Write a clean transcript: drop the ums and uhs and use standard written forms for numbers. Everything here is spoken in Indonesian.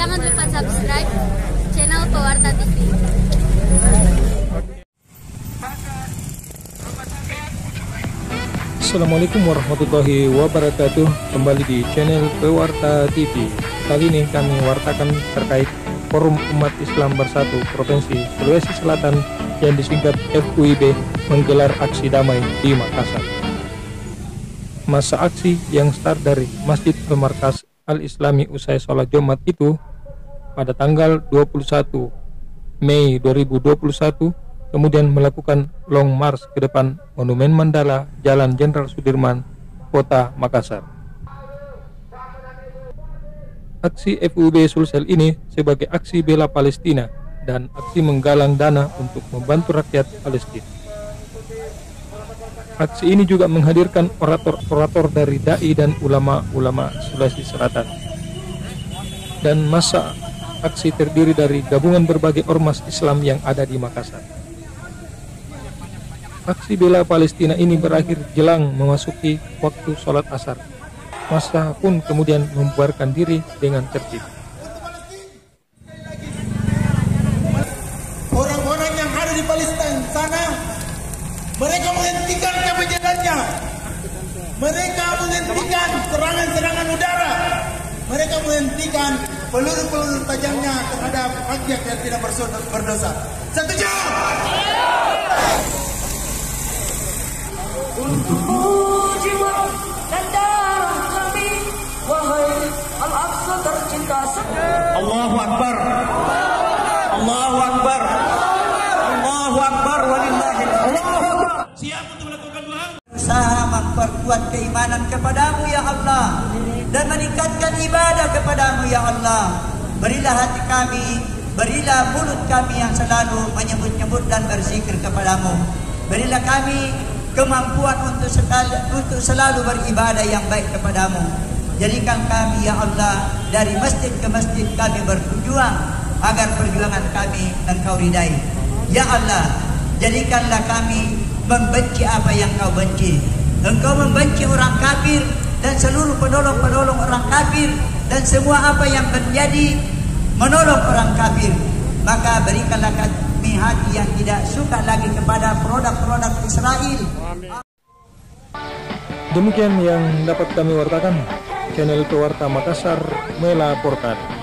Jangan lupa subscribe channel Pewarta TV. Assalamualaikum warahmatullahi wabarakatuh. Kembali di channel Pewarta TV. Kali ini kami wartakan terkait Forum Umat Islam Bersatu Provinsi Sulawesi Selatan yang disingkat FUIB menggelar aksi damai di Makassar. Masa aksi yang start dari Masjid Al-Markas Al-Islami usai sholat Jumat itu pada tanggal 21 Mei 2021 kemudian melakukan long march ke depan Monumen Mandala, Jalan Jenderal Sudirman, Kota Makassar. Aksi FUIB Sulsel ini sebagai aksi bela Palestina dan aksi menggalang dana untuk membantu rakyat Palestina. Aksi ini juga menghadirkan orator-orator dari dai dan ulama-ulama Sulawesi Selatan. Dan masa aksi terdiri dari gabungan berbagai ormas Islam yang ada di Makassar. Aksi bela Palestina ini berakhir jelang memasuki waktu sholat asar. Massa pun kemudian membubarkan diri dengan tertib. Orang-orang yang ada di Palestina sana, mereka menghentikan kebejatannya. Mereka menghentikan serangan-serangan udara. Mereka menghentikan peluru-peluru tajamnya terhadap rakyat yang tidak berdosa. Setuju? Untukmu jiwa dan darah kami, wahai Al-Aqsa tercinta. Allahu Akbar. Allahu Akbar. Allahu Akbar walillahil hamd. Siap untuk melakukan doa. Usaha memperkuat keimanan kepadamu ya Allah dan meningkatkan ibadah kepadamu ya Allah. Berilah hati kami, berilah mulut kami yang selalu menyebut-nyebut dan berzikir kepadamu. Berilah kami kemampuan untuk selalu beribadah yang baik kepadamu. Jadikan kami ya Allah dari masjid ke masjid kami bertujuan agar perjuangan kami Engkau ridai. Ya Allah, jadikanlah kami membenci apa yang Kau benci. Engkau membenci orang kafir dan seluruh penolong-penolong orang kafir dan semua apa yang menjadi menolong orang kafir. Maka berikanlah kami hati yang tidak suka lagi kepada produk-produk Israel. Demikian yang dapat kami wartakan. Channel Pewarta Makassar melaporkan.